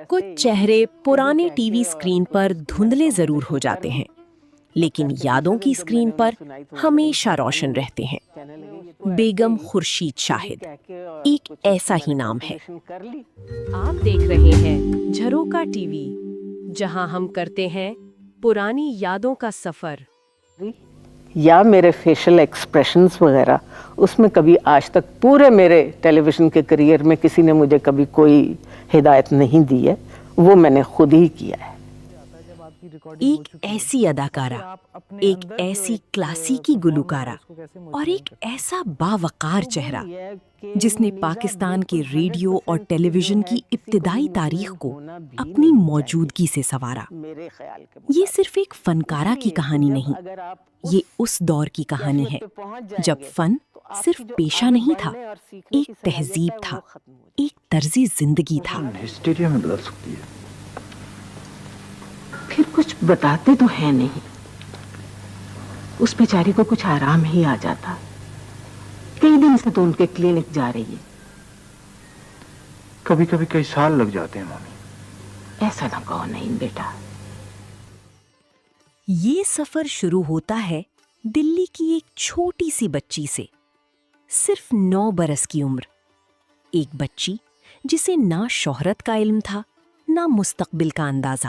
کچھ چہرے پرانے ٹی وی اسکرین پر دھندلے ضرور ہو جاتے ہیں، لیکن یادوں کی اسکرین پر ہمیشہ روشن رہتے ہیں۔ بیگم خورشید شاہد ایک ایسا ہی نام ہے۔ آپ دیکھ رہے ہیں جھروکا ٹی وی، جہاں ہم کرتے ہیں پرانی یادوں کا سفر۔ یا میرے فیشل ایکسپریشنز وغیرہ، اس میں کبھی آج تک پورے میرے ٹیلی ویژن کے کریئر میں کسی نے مجھے کبھی کوئی ہدایت نہیں دی ہے، وہ میں نے خود ہی کیا ہے۔ ایک ایسی اداکارہ، ایک ایسی کلاسیکی گلوکارہ اور ایک ایسا باوقار چہرہ جس نے پاکستان کے ریڈیو اور ٹیلی ویژن کی ابتدائی تاریخ کو اپنی موجودگی سے سنوارا۔ یہ صرف ایک فنکارہ کی کہانی نہیں، یہ اس دور کی کہانی ہے جب فن صرف پیشہ نہیں تھا، ایک تہذیب تھا، ایک طرز زندگی تھا۔ ہسٹیریا میں بدل سکتی ہے۔ پھر کچھ بتاتے تو ہے نہیں، اس بیچاری کو کچھ آرام ہی آ جاتا۔ کئی دن سے تو ان کے کلینک جا رہی ہے۔ کبھی کبھی کئی سال لگ جاتے ہیں مامی۔ ایسا نہ کہو نہیں بیٹا۔ یہ سفر شروع ہوتا ہے دلی کی ایک چھوٹی سی بچی سے، صرف 9 برس کی عمر، ایک بچی جسے نہ شہرت کا علم تھا نہ مستقبل کا اندازہ،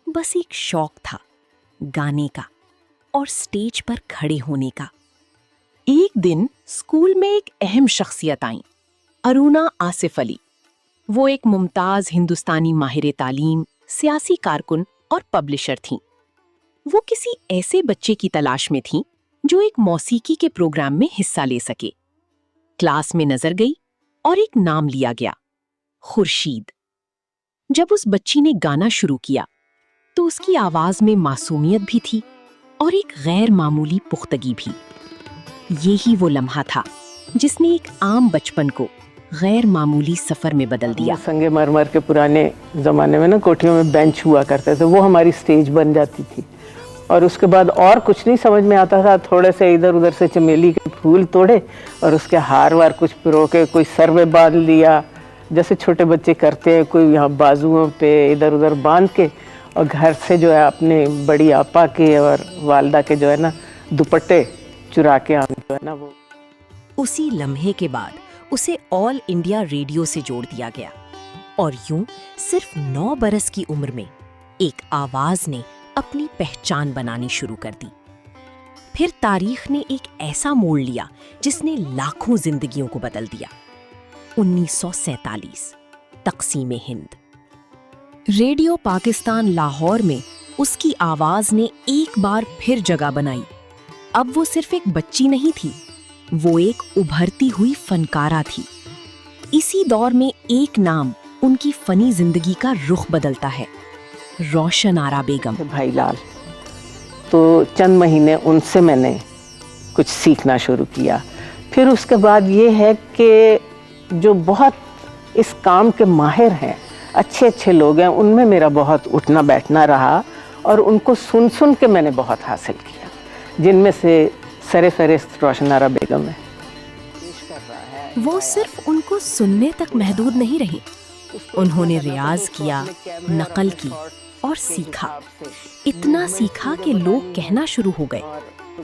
بس ایک شوق تھا گانے کا اور سٹیج پر کھڑے ہونے کا۔ ایک دن اسکول میں ایک اہم شخصیت آئیں، ارونا آصف علی۔ وہ ایک ممتاز ہندوستانی ماہر تعلیم، سیاسی کارکن اور پبلشر تھیں۔ وہ کسی ایسے بچے کی تلاش میں تھیں جو ایک موسیقی کے پروگرام میں حصہ لے سکے۔ کلاس میں نظر گئی اور ایک نام لیا گیا، خورشید۔ جب اس بچی نے گانا شروع کیا تو اس کی آواز میں معصومیت بھی تھی اور ایک غیر معمولی پختگی بھی۔ یہی وہ لمحہ تھا جس نے ایک عام بچپن کو غیر معمولی سفر میں بدل دیا۔ سنگ مرمر کے پرانے زمانے میں نا کوٹھیوں میں بینچ ہوا کرتے تھے، وہ ہماری سٹیج بن جاتی تھی، اور اس کے بعد اور کچھ نہیں سمجھ میں آتا تھا، تھوڑے سے ادھر ادھر سے چمیلی کے پھول توڑے اور اس کے ہار وار کچھ پرو کے کوئی سر میں باندھ لیا، جیسے چھوٹے بچے کرتے ہیں، کوئی یہاں بازوؤں پہ ادھر ادھر باندھ کے، اور گھر سے جو ہے اپنے بڑی آپا کے اور والدہ کے جو ہے نا دوپٹے چرا کے ہم جو ہے نا وہ۔ اسی لمحے کے بعد اسے آل انڈیا ریڈیو سے جوڑ دیا گیا، اور یوں صرف 9 برس کی عمر میں ایک آواز نے اپنی پہچان بنانی شروع کر دی۔ پھر تاریخ نے ایک ایسا موڑ لیا جس نے لاکھوں زندگیوں کو بدل دیا۔ 1947 تقسیم ہند۔ ریڈیو پاکستان لاہور میں اس کی آواز نے ایک بار پھر جگہ بنائی۔ اب وہ صرف ایک بچی نہیں تھی، وہ ایک ابھرتی ہوئی فنکارہ تھی۔ اسی دور میں ایک نام ان کی فنی زندگی کا رخ بدلتا ہے، روشن آرا بیگم۔ بھائی لال، تو چند مہینے ان سے میں نے کچھ سیکھنا شروع کیا۔ پھر اس کے بعد یہ ہے کہ جو بہت اس کام کے ماہر ہیں، اچھے اچھے لوگ ہیں، ان میں میرا بہت اٹھنا بیٹھنا رہا، اور ان کو سن سن کے میں نے بہت حاصل کیا، جن میں سے سر فہرست روشن آرا بیگم ہے۔ وہ صرف ان کو سننے تک محدود نہیں رہی، انہوں نے ریاض کیا، نقل کی اور سیکھا۔ اتنا سیکھا کہ لوگ کہنا شروع ہو گئے،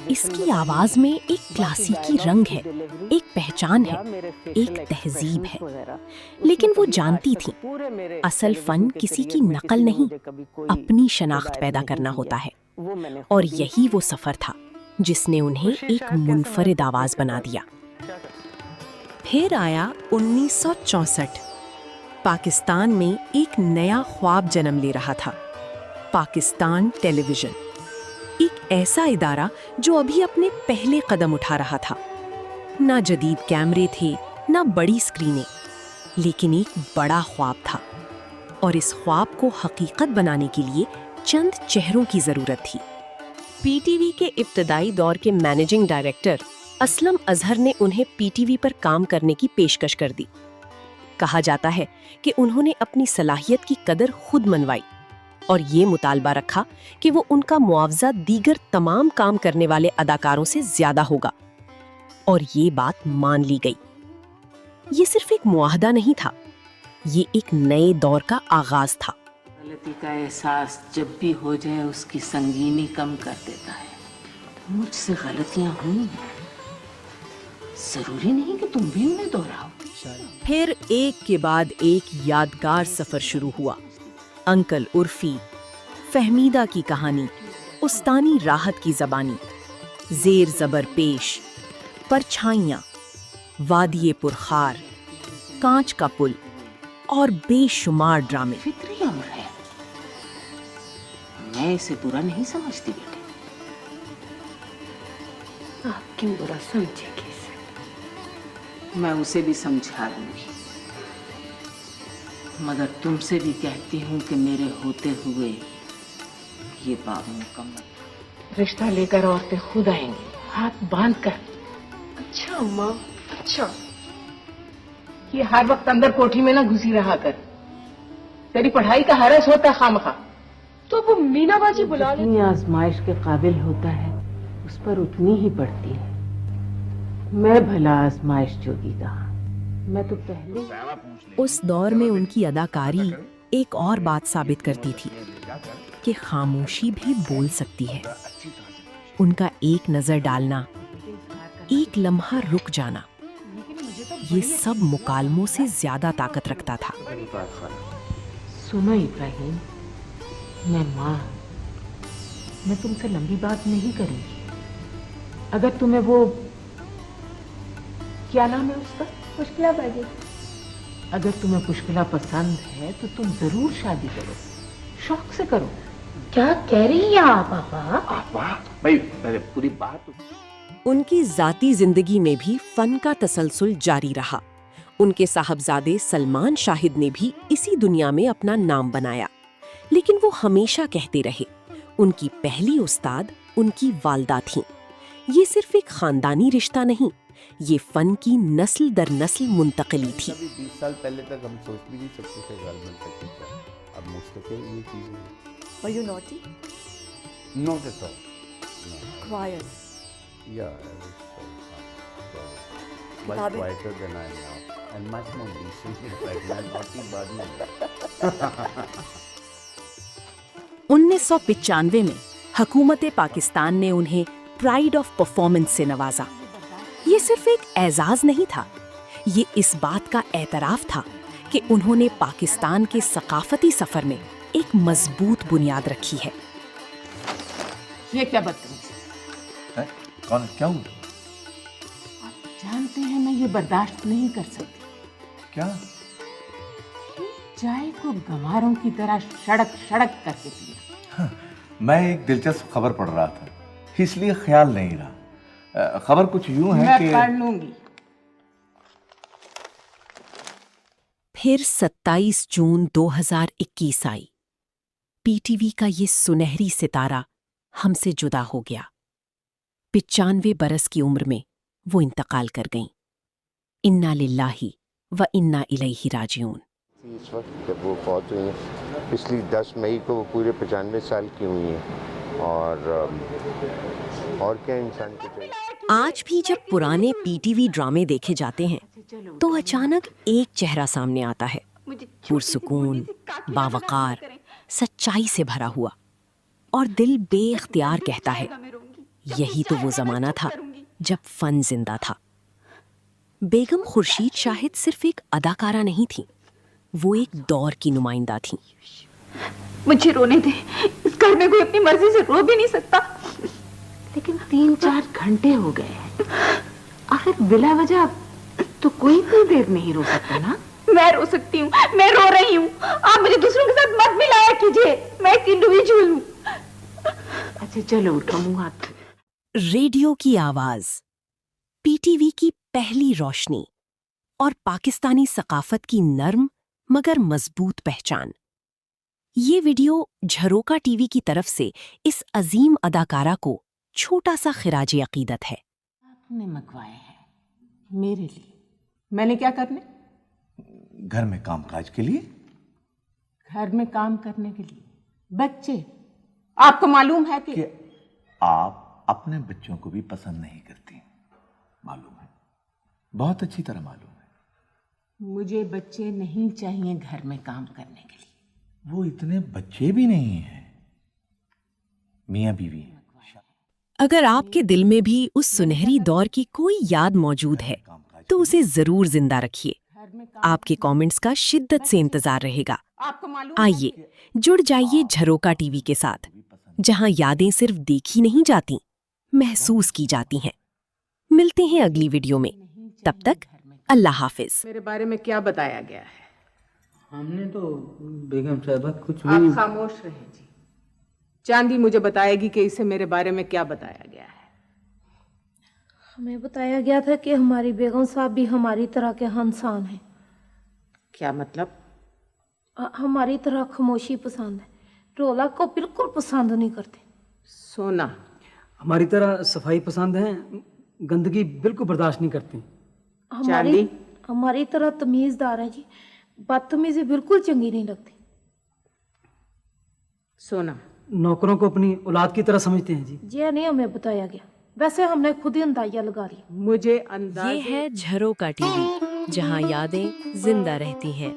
اس کی آواز میں ایک کلاسیکی رنگ ہے، ایک پہچان ہے، ایک تہذیب ہے۔ لیکن وہ جانتی تھیں اصل فن کسی کی نقل نہیں، اپنی شناخت پیدا کرنا ہوتا ہے، اور یہی وہ سفر تھا جس نے انہیں ایک منفرد آواز بنا دیا۔ پھر آیا 1964۔ پاکستان میں ایک نیا خواب جنم لے رہا تھا، پاکستان ٹیلی ویژن، ایک ایسا ادارہ جو ابھی اپنے پہلے قدم اٹھا رہا تھا۔ نہ جدید کیمرے تھے، نہ بڑی اسکرینیں، لیکن ایک بڑا خواب تھا، اور اس خواب کو حقیقت بنانے کے لیے چند چہروں کی ضرورت تھی۔ پی ٹی وی کے ابتدائی دور کے مینیجنگ ڈائریکٹر اسلم اظہر نے انہیں پی ٹی وی پر کام کرنے کی پیشکش کر دی۔ کہا جاتا ہے کہ انہوں نے اپنی صلاحیت کی قدر خود منوائی اور یہ مطالبہ رکھا کہ وہ ان کا معاوضہ دیگر تمام کام کرنے والے اداکاروں سے زیادہ ہوگا، اور یہ بات مان لی گئی۔ یہ صرف ایک معاہدہ نہیں تھا، ये एक नए दौर का आगाज था। गलती का एहसास जब भी हो जाए उसकी संगीनी कम कर देता है। मुझसे गलतियां हुई हैं, जरूरी नहीं कि तुम भी उन्हें दोहराओ। फिर एक के बाद एक यादगार सफर शुरू हुआ। अंकल उर्फी, फहमीदा की कहानी, उस्तानी राहत की जबानी, जेर जबर पेश, परछाइयां, वादिये पुरखार, कांच का पुल और बेशुमार ड्रामे। फिक्री अम्र है, मैं इसे बुरा नहीं समझती बेटे। आप क्यों बुरा समझेगी इसे? मैं उसे भी समझा लूंगी, मगर तुमसे भी कहती हूँ कि मेरे होते हुए ये बात मुकम्मल। रिश्ता लेकर औरतें खुद आएंगी, हाथ बांध कर। अच्छा अम्मा, अच्छा। ये हर वक्त अंदर कोठी में ना घुसी रहा कर, तेरी पढ़ाई का हरस होता है खामखा। तो वो मीना बाजी बुला ले। जितनी आजमाइश के काबिल होता है उस पर उतनी ही पड़ती है। मैं भला आजमाइश जोगी कहा, मैं तो पहले। उस दौर में उनकी अदाकारी एक और बात साबित करती थी कि खामोशी भी बोल सकती है। उनका एक नजर डालना, एक लम्हा रुक जाना, ये सब मुकालमों से ज्यादा ताकत रखता था। सुनो इब्राहिम, मैं माँ, मैं तुमसे लंबी बात नहीं करूंगी। अगर तुम्हें वो, क्या नाम है उसका, मुश्किला बाजी। अगर तुम्हें पुष्किला पसंद है तो तुम जरूर शादी करो, शौक से करो। क्या कह रही हैं आप पापा? भाई पहले पूरी बात। उनकी जाती जिंदगी में भी फन का तसलसल जारी रहा। उनके साहबजादे सलमान शाहिद ने भी इसी दुनिया में अपना नाम बनाया, लेकिन वो हमेशा कहते रहे उनकी पहली उस्ताद उनकी वालदा थीं। ये सिर्फ एक खानदानी रिश्ता नहीं, ये फन की नस्ल दर नस्ल मुंतकिली थी। 20 साल पहले तक हम सोच भी नहीं सकते थे गालमन का टीचर, अब मुस्तकिल ये चीजें। Were you naughty? Not at all. No. Quiet. Yeah, I was so much किताबें- quieter than I am now, and much more decent. Like मैं naughty बाद में। 1995 में हुकूमत पाकिस्तान ने उन्हें प्राइड ऑफ परफॉर्मेंस से नवाजा। ये सिर्फ एक एजाज नहीं था, ये इस बात का एतराफ था कि उन्होंने पाकिस्तान के सकाफती सफर में एक मजबूत बुनियाद रखी है। ये क्या बदतमीजी है? कौन, क्या हुआ? आप जानते हैं मैं ये बर्दाश्त नहीं कर सकती। क्या? चाय को गंवारों की तरह सड़क सड़क करके पिया। मैं एक दिलचस्प खबर पढ़ रहा था, इसलिए ख्याल नहीं रहा। खबर कुछ यूं है मैं कि पढ़ लूंगी। फिर 27 जून 2021 आई। पीटीवी का ये सुनहरी सितारा हमसे जुदा हो गया। 95 बरस की उम्र में वो इंतकाल कर गईं। इन्ना लिल्लाही व इन्ना इलैहि राजिऊन। इस वक्त जब वो फौत हुई हैं, पिछली 10 मई को वो पूरे 95 साल की हुई हैं, और क्या इंसान को चाहिए। आज भी जब पुराने पीटीवी ड्रामे देखे जाते हैं तो अचानक एक चेहरा सामने आता है, पुरसुकून, बावकार, सच्चाई से भरा हुआ, और दिल बेख्तियार कहता है यही तो वो जमाना था जब फन जिंदा था। बेगम खुर्शीद शाहिद सिर्फ एक अदाकारा नहीं थी, वो एक दौर की नुमाइंदा थी। मुझे रोने दे, इस घर में कोई अपनी मर्जी से रो भी नहीं सकता। लेकिन 3-4 घंटे हो गए हैं, आखिर बिला वजह तो कोई भी देर नहीं रो सकता ना। मैं रो सकती हूँ, मैं रो रही हूँ। आप मुझे दूसरों के साथ मत मिलाया कीजिए, मैं एक इंडिविजुअल हूँ। अच्छा चलो उठो, मुंह हाथ। रेडियो की आवाज, पीटीवी की पहली रोशनी और पाकिस्तानी सकाफत की नर्म मगर मजबूत पहचान। ये वीडियो झरोका टीवी की तरफ से इस अजीम अदाकारा को छोटा सा खिराज अकीदत है। आपने मंगवाए हैं मेरे लिए, मैंने क्या करने? घर में कामकाज के लिए। घर में काम करने के लिए बच्चे, आपको मालूम है कि आप अपने बच्चों को भी पसंद नहीं करती, मालूम है, बहुत अच्छी तरह मालूम है। मुझे बच्चे नहीं चाहिए घर में काम करने के लिए। वो इतने बच्चे भी नहीं हैं, मियाँ बीवी। अगर आपके दिल में भी उस सुनहरी दौर की कोई याद मौजूद है तो उसे जरूर जिंदा रखिए। आपके कमेंट्स का शिद्दत से इंतजार रहेगा। आइए जुड़ जाइए झरोका टीवी के साथ, जहां यादें सिर्फ देखी नहीं जाती, महसूस की जाती हैं। मिलते हैं अगली वीडियो में, तब तक अल्लाह हाफिज। मेरे बारे में क्या बताया गया है? हमने तो बेगम साहबा कुछ आप भी। खामोश रहे जी। चांदी मुझे बताएगी कि इसे मेरे बारे में क्या बताया गया है। हमें बताया गया था कि हमारी बेगम साहब भी हमारी तरह के इंसान हैं। क्या मतलब? हमारी तरह खामोशी पसंद है, रौला को बिल्कुल पसंद नहीं करते। सोना, हमारी तरह सफाई पसंद हैं, गंदगी बिल्कुल बर्दाश्त नहीं करती। हमारी हमारी तरह तमीज़दार है जी, बदतमीजी बिल्कुल चंगी नहीं लगती। सोना, नौकरों को अपनी औलाद की तरह समझते हैं जी। ये नहीं हमें बताया गया, वैसे हमने खुद ही अंदाजा लगा लिया। मुझे ये अंदाज़े है झरोका टीवी, जहां यादें जिंदा रहती हैं।